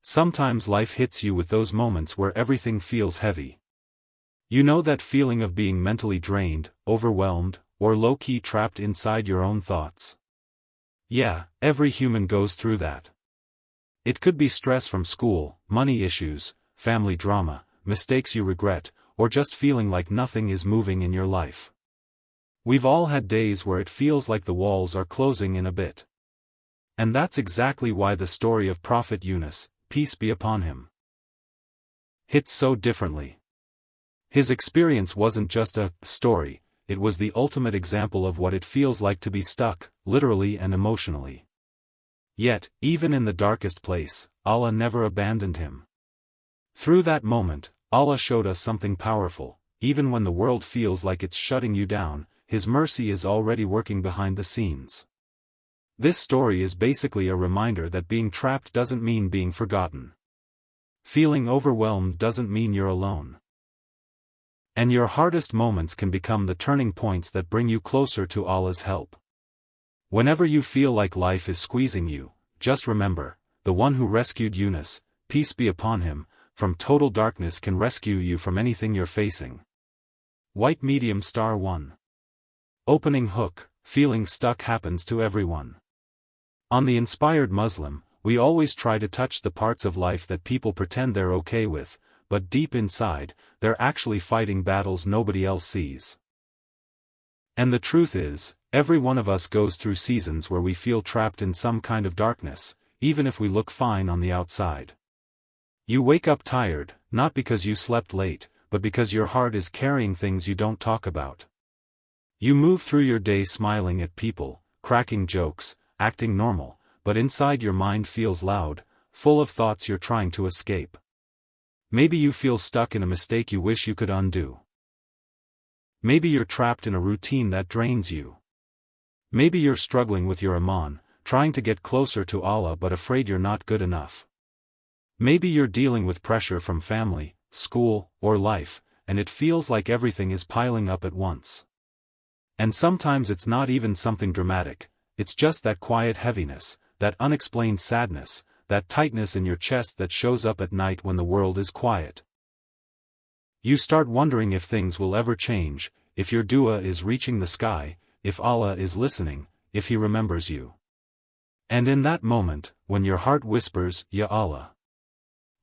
Sometimes life hits you with those moments where everything feels heavy. You know that feeling of being mentally drained, overwhelmed, or low-key trapped inside your own thoughts. Yeah, every human goes through that. It could be stress from school, money issues, family drama, mistakes you regret, or just feeling like nothing is moving in your life. We've all had days where it feels like the walls are closing in a bit. And that's exactly why the story of Prophet Yunus, peace be upon him, hits so differently. His experience wasn't just a story, it was the ultimate example of what it feels like to be stuck, literally and emotionally. Yet, even in the darkest place, Allah never abandoned him. Through that moment, Allah showed us something powerful. Even when the world feels like it's shutting you down, His mercy is already working behind the scenes. This story is basically a reminder that being trapped doesn't mean being forgotten. Feeling overwhelmed doesn't mean you're alone. And your hardest moments can become the turning points that bring you closer to Allah's help. Whenever you feel like life is squeezing you, just remember, the one who rescued Yunus, peace be upon him, from total darkness can rescue you from anything you're facing. White medium star 1. Opening hook, feeling stuck happens to everyone. On The Inspired Muslim, we always try to touch the parts of life that people pretend they're okay with, but deep inside, they're actually fighting battles nobody else sees. And the truth is, every one of us goes through seasons where we feel trapped in some kind of darkness, even if we look fine on the outside. You wake up tired, not because you slept late, but because your heart is carrying things you don't talk about. You move through your day smiling at people, cracking jokes, acting normal, but inside your mind feels loud, full of thoughts you're trying to escape. Maybe you feel stuck in a mistake you wish you could undo. Maybe you're trapped in a routine that drains you. Maybe you're struggling with your iman, trying to get closer to Allah but afraid you're not good enough. Maybe you're dealing with pressure from family, school, or life, and it feels like everything is piling up at once. And sometimes it's not even something dramatic, it's just that quiet heaviness, that unexplained sadness, that tightness in your chest that shows up at night when the world is quiet. You start wondering if things will ever change, if your dua is reaching the sky, if Allah is listening, if He remembers you. And in that moment, when your heart whispers, Ya Allah,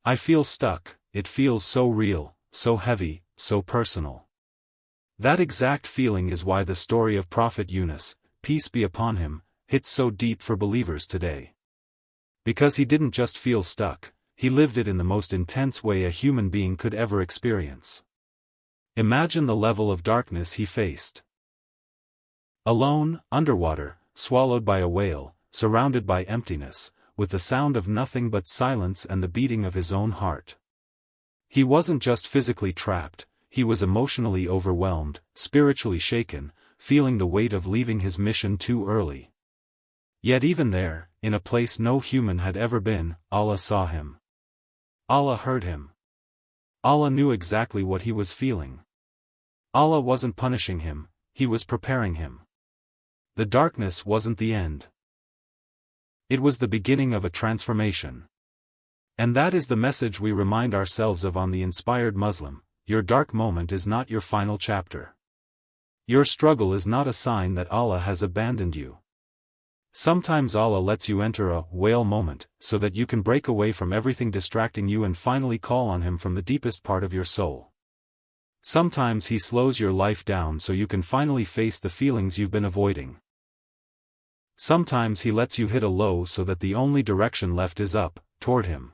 I feel stuck, it feels so real, so heavy, so personal. That exact feeling is why the story of Prophet Yunus, peace be upon him, hits so deep for believers today. Because he didn't just feel stuck, he lived it in the most intense way a human being could ever experience. Imagine the level of darkness he faced. Alone, underwater, swallowed by a whale, surrounded by emptiness, with the sound of nothing but silence and the beating of his own heart. He wasn't just physically trapped, he was emotionally overwhelmed, spiritually shaken, feeling the weight of leaving his mission too early. Yet even there, in a place no human had ever been, Allah saw him. Allah heard him. Allah knew exactly what he was feeling. Allah wasn't punishing him, He was preparing him. The darkness wasn't the end. It was the beginning of a transformation. And that is the message we remind ourselves of on The Inspired Muslim. Your dark moment is not your final chapter. Your struggle is not a sign that Allah has abandoned you. Sometimes Allah lets you enter a whale moment, so that you can break away from everything distracting you and finally call on Him from the deepest part of your soul. Sometimes He slows your life down so you can finally face the feelings you've been avoiding. Sometimes He lets you hit a low so that the only direction left is up, toward Him.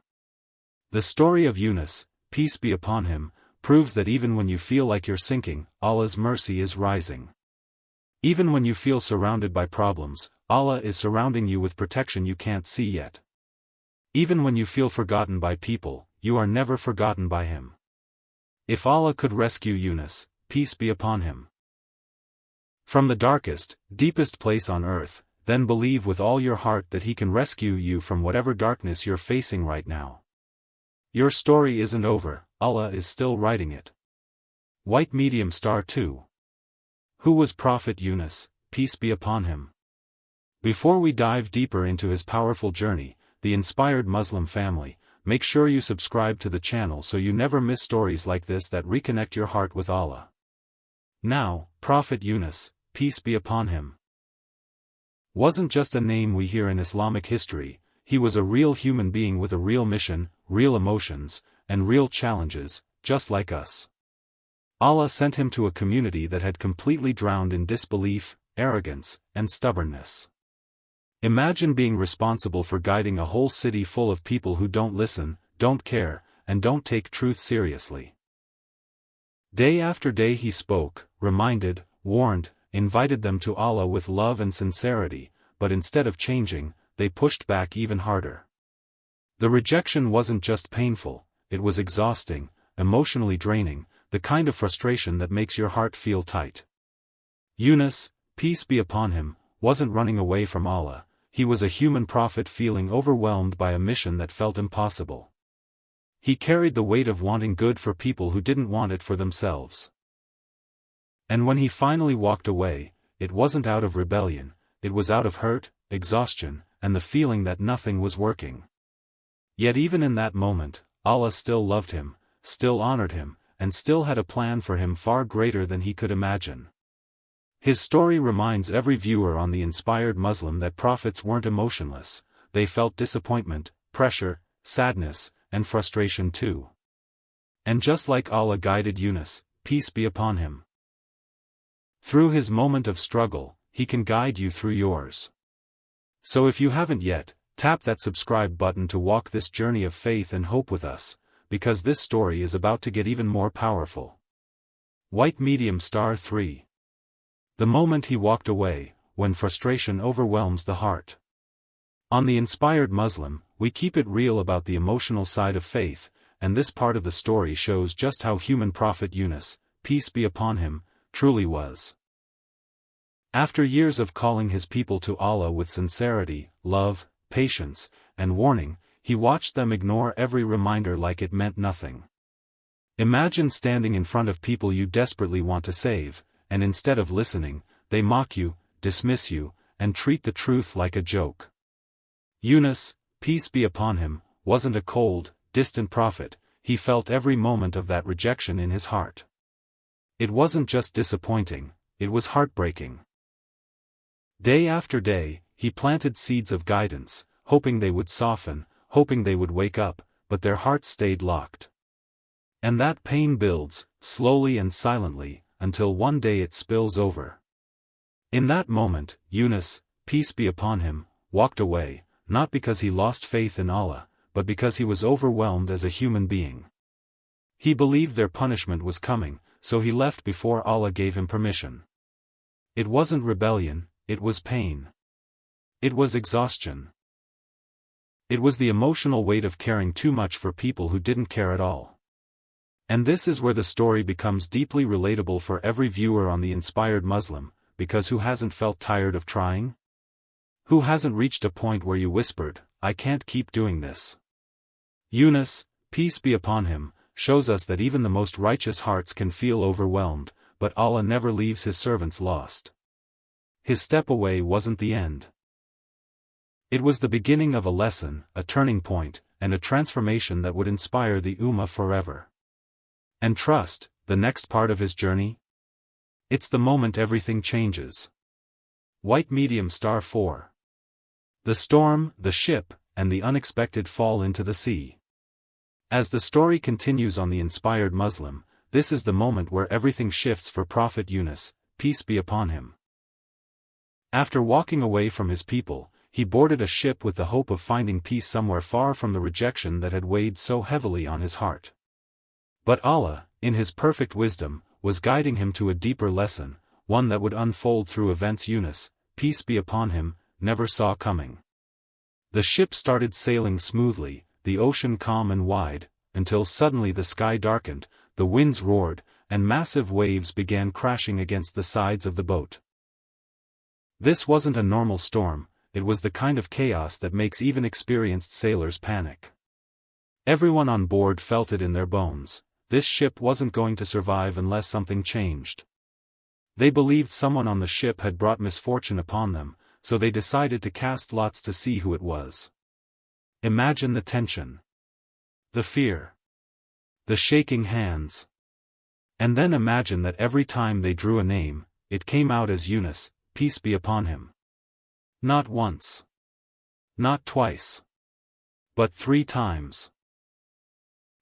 The story of Yunus, peace be upon him, proves that even when you feel like you're sinking, Allah's mercy is rising. Even when you feel surrounded by problems, Allah is surrounding you with protection you can't see yet. Even when you feel forgotten by people, you are never forgotten by Him. If Allah could rescue Yunus, peace be upon him, from the darkest, deepest place on earth, then believe with all your heart that He can rescue you from whatever darkness you're facing right now. Your story isn't over, Allah is still writing it. White medium star 2. Who was Prophet Yunus, peace be upon him? Before we dive deeper into his powerful journey, the Inspired Muslim family, make sure you subscribe to the channel so you never miss stories like this that reconnect your heart with Allah. Now, Prophet Yunus, peace be upon him, wasn't just a name we hear in Islamic history. He was a real human being with a real mission, real emotions, and real challenges, just like us. Allah sent him to a community that had completely drowned in disbelief, arrogance, and stubbornness. Imagine being responsible for guiding a whole city full of people who don't listen, don't care, and don't take truth seriously. Day after day he spoke, reminded, warned, invited them to Allah with love and sincerity, but instead of changing, they pushed back even harder. The rejection wasn't just painful, it was exhausting, emotionally draining, the kind of frustration that makes your heart feel tight. Yunus, peace be upon him, wasn't running away from Allah. He was a human prophet feeling overwhelmed by a mission that felt impossible. He carried the weight of wanting good for people who didn't want it for themselves. And when he finally walked away, it wasn't out of rebellion, it was out of hurt, exhaustion, and the feeling that nothing was working. Yet even in that moment, Allah still loved him, still honored him, and still had a plan for him far greater than he could imagine. His story reminds every viewer on The Inspired Muslim that prophets weren't emotionless, they felt disappointment, pressure, sadness, and frustration too. And just like Allah guided Yunus, peace be upon him, through his moment of struggle, he can guide you through yours. So if you haven't yet, tap that subscribe button to walk this journey of faith and hope with us, because this story is about to get even more powerful. White medium star 3. The moment he walked away, when frustration overwhelms the heart. On The Inspired Muslim, we keep it real about the emotional side of faith, and this part of the story shows just how human Prophet Yunus, peace be upon him, truly was. After years of calling his people to Allah with sincerity, love, patience, and warning, he watched them ignore every reminder like it meant nothing. Imagine standing in front of people you desperately want to save, and instead of listening, they mock you, dismiss you, and treat the truth like a joke. Yunus, peace be upon him, wasn't a cold, distant prophet. He felt every moment of that rejection in his heart. It wasn't just disappointing, it was heartbreaking. Day after day, he planted seeds of guidance, hoping they would soften, hoping they would wake up, but their hearts stayed locked. And that pain builds, slowly and silently, until one day it spills over. In that moment, Yunus, peace be upon him, walked away, not because he lost faith in Allah, but because he was overwhelmed as a human being. He believed their punishment was coming, so he left before Allah gave him permission. It wasn't rebellion, it was pain. It was exhaustion. It was the emotional weight of caring too much for people who didn't care at all. And this is where the story becomes deeply relatable for every viewer on The Inspired Muslim, because who hasn't felt tired of trying? Who hasn't reached a point where you whispered, I can't keep doing this? Yunus, peace be upon him, shows us that even the most righteous hearts can feel overwhelmed, but Allah never leaves his servants lost. His step away wasn't the end. It was the beginning of a lesson, a turning point, and a transformation that would inspire the Ummah forever. And trust, the next part of his journey? It's the moment everything changes. White medium star 4. The storm, the ship, and the unexpected fall into the sea. As the story continues on The Inspired Muslim, this is the moment where everything shifts for Prophet Yunus, peace be upon him. After walking away from his people, he boarded a ship with the hope of finding peace somewhere far from the rejection that had weighed so heavily on his heart. But Allah, in his perfect wisdom, was guiding him to a deeper lesson, one that would unfold through events Yunus, peace be upon him, never saw coming. The ship started sailing smoothly, the ocean calm and wide, until suddenly the sky darkened, the winds roared, and massive waves began crashing against the sides of the boat. This wasn't a normal storm, it was the kind of chaos that makes even experienced sailors panic. Everyone on board felt it in their bones. This ship wasn't going to survive unless something changed. They believed someone on the ship had brought misfortune upon them, so they decided to cast lots to see who it was. Imagine the tension. The fear. The shaking hands. And then imagine that every time they drew a name, it came out as Yunus, peace be upon him. Not once. Not twice. But 3 times.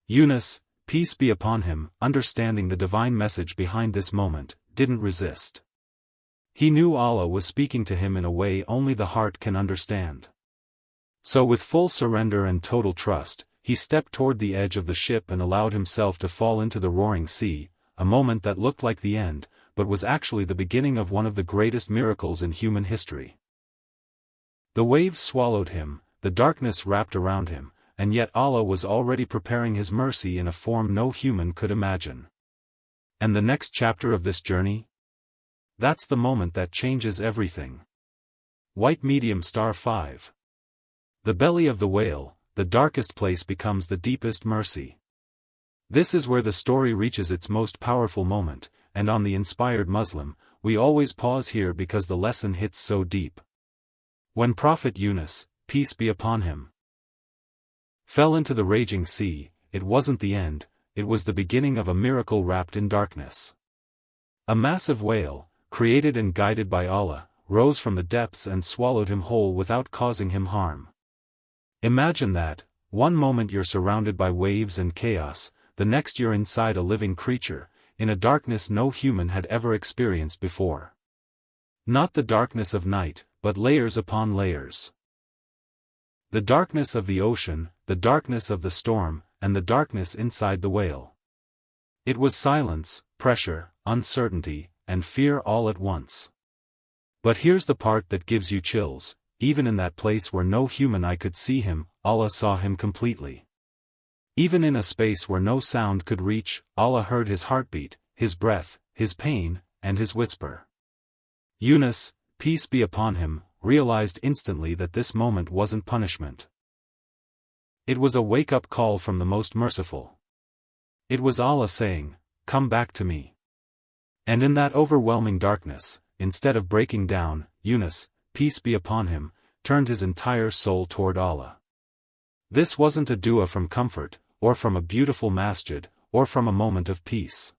Yunus, peace be upon him, understanding the divine message behind this moment, didn't resist. He knew Allah was speaking to him in a way only the heart can understand. So with full surrender and total trust, he stepped toward the edge of the ship and allowed himself to fall into the roaring sea, a moment that looked like the end, but was actually the beginning of one of the greatest miracles in human history. The waves swallowed him, the darkness wrapped around him, and yet Allah was already preparing His mercy in a form no human could imagine. And the next chapter of this journey? That's the moment that changes everything. White medium star 5. The belly of the whale, the darkest place becomes the deepest mercy. This is where the story reaches its most powerful moment, and on the Inspired Muslim, we always pause here because the lesson hits so deep. When Prophet Yunus, peace be upon him, fell into the raging sea, it wasn't the end, it was the beginning of a miracle wrapped in darkness. A massive whale, created and guided by Allah, rose from the depths and swallowed him whole without causing him harm. Imagine that, one moment you're surrounded by waves and chaos, the next you're inside a living creature, in a darkness no human had ever experienced before. Not the darkness of night, but layers upon layers. The darkness of the ocean, the darkness of the storm, and the darkness inside the whale. It was silence, pressure, uncertainty, and fear all at once. But here's the part that gives you chills, even in that place where no human eye could see him, Allah saw him completely. Even in a space where no sound could reach, Allah heard his heartbeat, his breath, his pain, and his whisper. Yunus, peace be upon him, realized instantly that this moment wasn't punishment. It was a wake-up call from the Most Merciful. It was Allah saying, "Come back to me." And in that overwhelming darkness, instead of breaking down, Yunus, peace be upon him, turned his entire soul toward Allah. This wasn't a dua from comfort, or from a beautiful masjid, or from a moment of peace.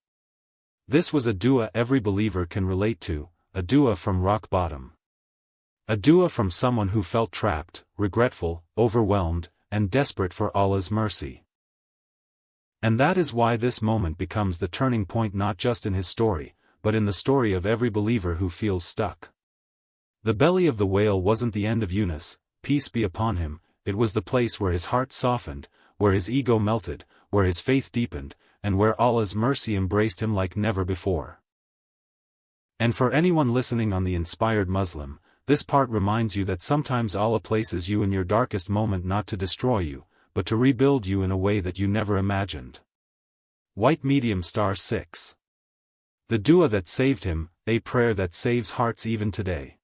This was a dua every believer can relate to, a dua from rock bottom. A dua from someone who felt trapped, regretful, overwhelmed, and desperate for Allah's mercy. And that is why this moment becomes the turning point not just in his story, but in the story of every believer who feels stuck. The belly of the whale wasn't the end of Yunus, peace be upon him, it was the place where his heart softened, where his ego melted, where his faith deepened, and where Allah's mercy embraced him like never before. And for anyone listening on the Inspired Muslim, this part reminds you that sometimes Allah places you in your darkest moment not to destroy you, but to rebuild you in a way that you never imagined. White medium star 6. The dua that saved him, a prayer that saves hearts even today.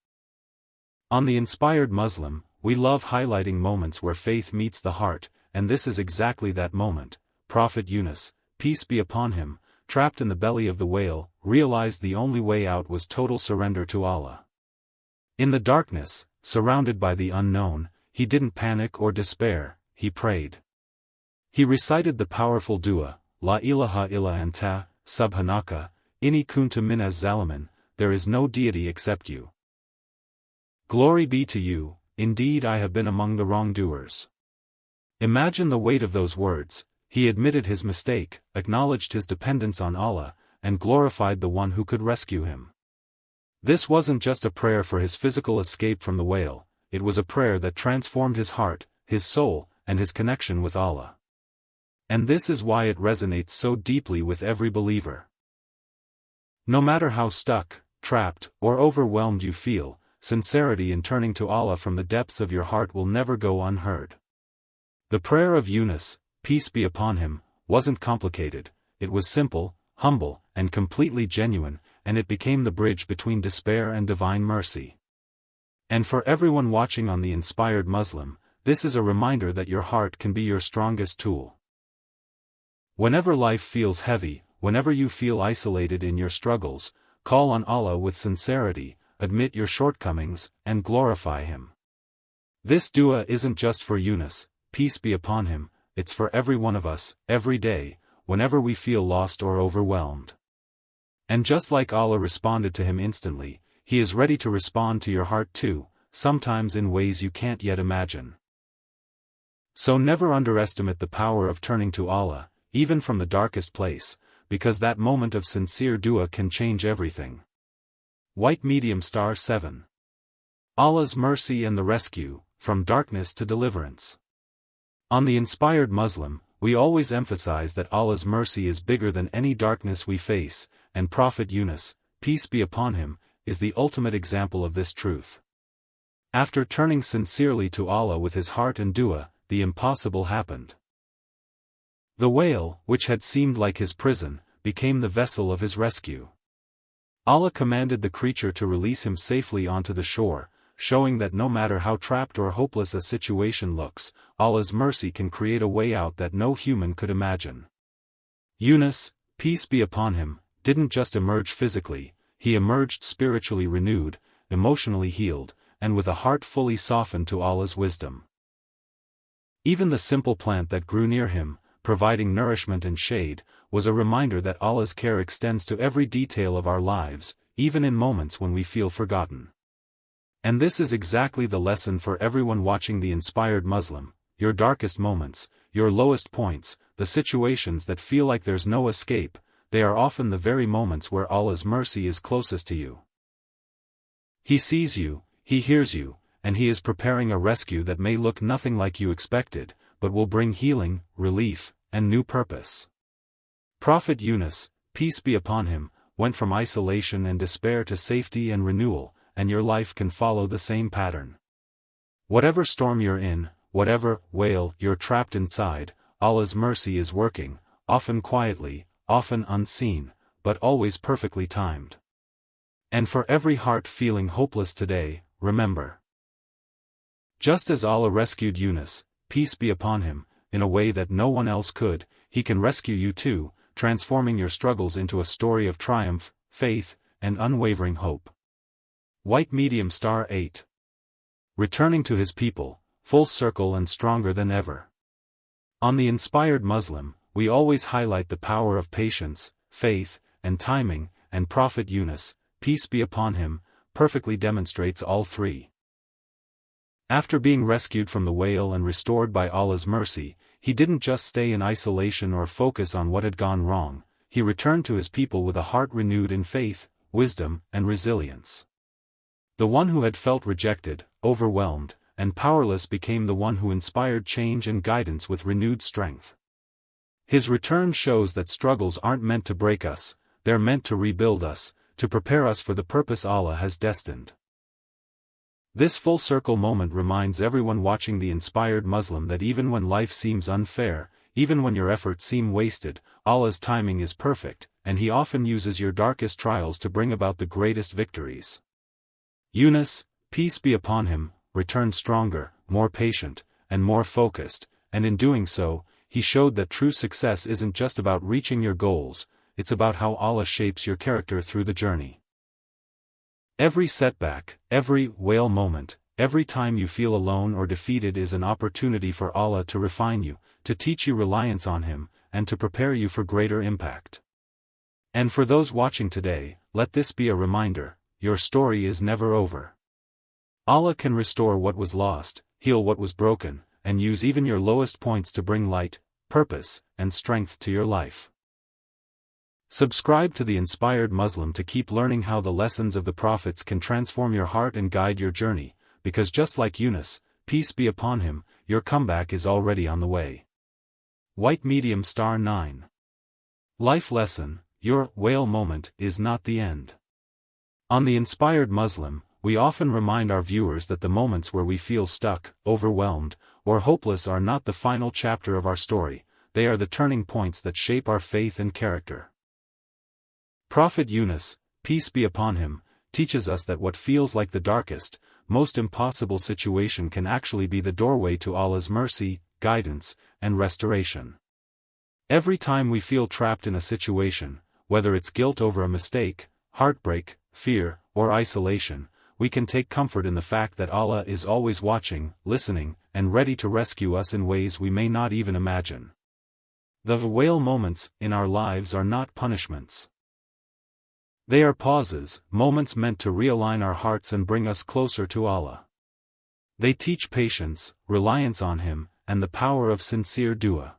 On the Inspired Muslim, we love highlighting moments where faith meets the heart, and this is exactly that moment. Prophet Yunus, peace be upon him, trapped in the belly of the whale, realized the only way out was total surrender to Allah. In the darkness, surrounded by the unknown, he didn't panic or despair, he prayed. He recited the powerful dua, La ilaha illa anta, subhanaka, inni kuntu minaz zalimin, there is no deity except you. Glory be to you, indeed I have been among the wrongdoers. Imagine the weight of those words. He admitted his mistake, acknowledged his dependence on Allah, and glorified the one who could rescue him. This wasn't just a prayer for his physical escape from the whale, it was a prayer that transformed his heart, his soul, and his connection with Allah. And this is why it resonates so deeply with every believer. No matter how stuck, trapped, or overwhelmed you feel, sincerity in turning to Allah from the depths of your heart will never go unheard. The prayer of Yunus, peace be upon him, wasn't complicated, it was simple, humble, and completely genuine, and it became the bridge between despair and divine mercy. And for everyone watching on the Inspired Muslim, this is a reminder that your heart can be your strongest tool. Whenever life feels heavy, whenever you feel isolated in your struggles, call on Allah with sincerity, admit your shortcomings, and glorify Him. This dua isn't just for Yunus, peace be upon him, it's for every one of us, every day, whenever we feel lost or overwhelmed. And just like Allah responded to him instantly, He is ready to respond to your heart too, sometimes in ways you can't yet imagine. So never underestimate the power of turning to Allah, even from the darkest place, because that moment of sincere dua can change everything. White medium star 7. Allah's mercy and the rescue, from darkness to deliverance. On the Inspired Muslim, we always emphasize that Allah's mercy is bigger than any darkness we face, and Prophet Yunus, peace be upon him, is the ultimate example of this truth. After turning sincerely to Allah with his heart and dua, the impossible happened. The whale, which had seemed like his prison, became the vessel of his rescue. Allah commanded the creature to release him safely onto the shore, showing that no matter how trapped or hopeless a situation looks, Allah's mercy can create a way out that no human could imagine. Yunus, peace be upon him, didn't just emerge physically, he emerged spiritually renewed, emotionally healed, and with a heart fully softened to Allah's wisdom. Even the simple plant that grew near him, providing nourishment and shade, was a reminder that Allah's care extends to every detail of our lives, even in moments when we feel forgotten. And this is exactly the lesson for everyone watching the Inspired Muslim: your darkest moments, your lowest points, the situations that feel like there's no escape, they are often the very moments where Allah's mercy is closest to you. He sees you, He hears you, and He is preparing a rescue that may look nothing like you expected, but will bring healing, relief, and new purpose. Prophet Yunus, peace be upon him, went from isolation and despair to safety and renewal, and your life can follow the same pattern. Whatever storm you're in, whatever whale you're trapped inside, Allah's mercy is working, often quietly, often unseen, but always perfectly timed. And for every heart feeling hopeless today, remember: just as Allah rescued Yunus, peace be upon him, in a way that no one else could, He can rescue you too, transforming your struggles into a story of triumph, faith, and unwavering hope. White medium star 8. Returning to His people, full circle and stronger than ever. On the Inspired Muslim, we always highlight the power of patience, faith, and timing, and Prophet Yunus, peace be upon him, perfectly demonstrates all three. After being rescued from the whale and restored by Allah's mercy, he didn't just stay in isolation or focus on what had gone wrong, he returned to his people with a heart renewed in faith, wisdom, and resilience. The one who had felt rejected, overwhelmed, and powerless became the one who inspired change and guidance with renewed strength. His return shows that struggles aren't meant to break us, they're meant to rebuild us, to prepare us for the purpose Allah has destined. This full-circle moment reminds everyone watching the Inspired Muslim that even when life seems unfair, even when your efforts seem wasted, Allah's timing is perfect, and He often uses your darkest trials to bring about the greatest victories. Yunus, peace be upon him, returned stronger, more patient, and more focused, and in doing so, he showed that true success isn't just about reaching your goals, it's about how Allah shapes your character through the journey. Every setback, every whale moment, every time you feel alone or defeated is an opportunity for Allah to refine you, to teach you reliance on Him, and to prepare you for greater impact. And for those watching today, let this be a reminder: your story is never over. Allah can restore what was lost, heal what was broken, and use even your lowest points to bring light, purpose, and strength to your life. Subscribe to the Inspired Muslim to keep learning how the lessons of the prophets can transform your heart and guide your journey, because just like Yunus, peace be upon him, your comeback is already on the way. White medium star 9. Life lesson: your whale moment is not the end. On the Inspired Muslim, we often remind our viewers that the moments where we feel stuck, overwhelmed, or hopeless are not the final chapter of our story, they are the turning points that shape our faith and character. Prophet Yunus, peace be upon him, teaches us that what feels like the darkest, most impossible situation can actually be the doorway to Allah's mercy, guidance, and restoration. Every time we feel trapped in a situation, whether it's guilt over a mistake, heartbreak, fear, or isolation, we can take comfort in the fact that Allah is always watching, listening, and ready to rescue us in ways we may not even imagine. The whale moments in our lives are not punishments. They are pauses, moments meant to realign our hearts and bring us closer to Allah. They teach patience, reliance on Him, and the power of sincere dua.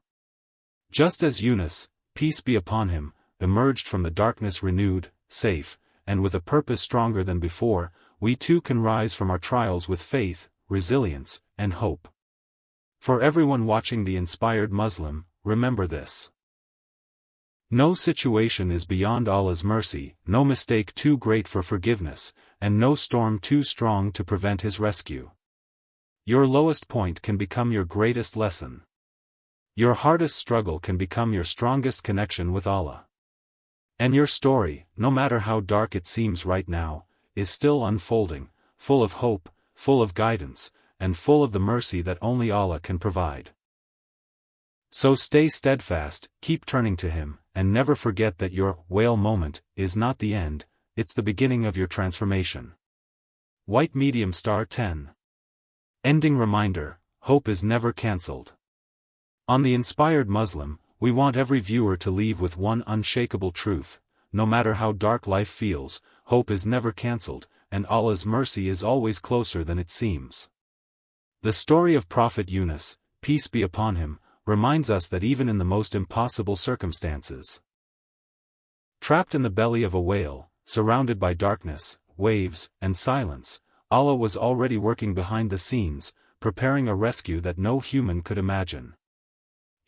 Just as Yunus, peace be upon him, emerged from the darkness renewed, safe, and with a purpose stronger than before, we too can rise from our trials with faith, resilience, and hope. For everyone watching the Inspired Muslim, remember this. No situation is beyond Allah's mercy, no mistake too great for forgiveness, and no storm too strong to prevent His rescue. Your lowest point can become your greatest lesson. Your hardest struggle can become your strongest connection with Allah. And your story, no matter how dark it seems right now, is still unfolding, full of hope, full of guidance, and full of the mercy that only Allah can provide. So stay steadfast, keep turning to Him, and never forget that your whale moment is not the end, it's the beginning of your transformation. White medium star 10. Ending reminder, hope is never cancelled. On the Inspired Muslim, we want every viewer to leave with one unshakable truth: no matter how dark life feels, hope is never cancelled, and Allah's mercy is always closer than it seems. The story of Prophet Yunus, peace be upon him, reminds us that even in the most impossible circumstances, trapped in the belly of a whale, surrounded by darkness, waves, and silence, Allah was already working behind the scenes, preparing a rescue that no human could imagine.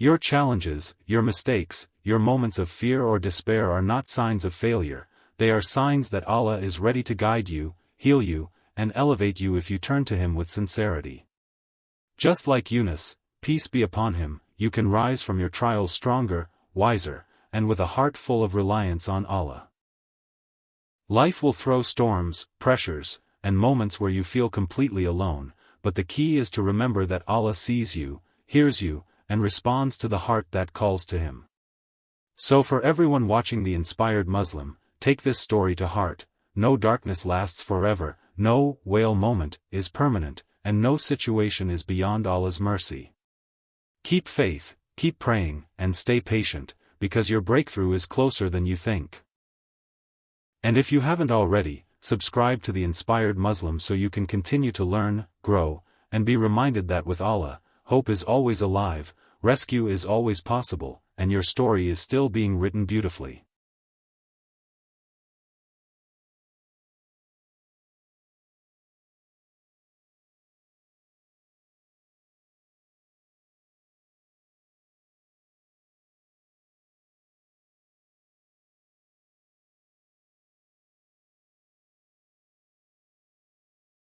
Your challenges, your mistakes, your moments of fear or despair are not signs of failure, they are signs that Allah is ready to guide you, heal you, and elevate you if you turn to Him with sincerity. Just like Yunus, peace be upon him, you can rise from your trials stronger, wiser, and with a heart full of reliance on Allah. Life will throw storms, pressures, and moments where you feel completely alone, but the key is to remember that Allah sees you, hears you, and responds to the heart that calls to Him. So for everyone watching the Inspired Muslim, take this story to heart: no darkness lasts forever, no whale moment is permanent, and no situation is beyond Allah's mercy. Keep faith, keep praying, and stay patient, because your breakthrough is closer than you think. And if you haven't already, subscribe to the Inspired Muslim so you can continue to learn, grow, and be reminded that with Allah, hope is always alive, rescue is always possible, and your story is still being written beautifully.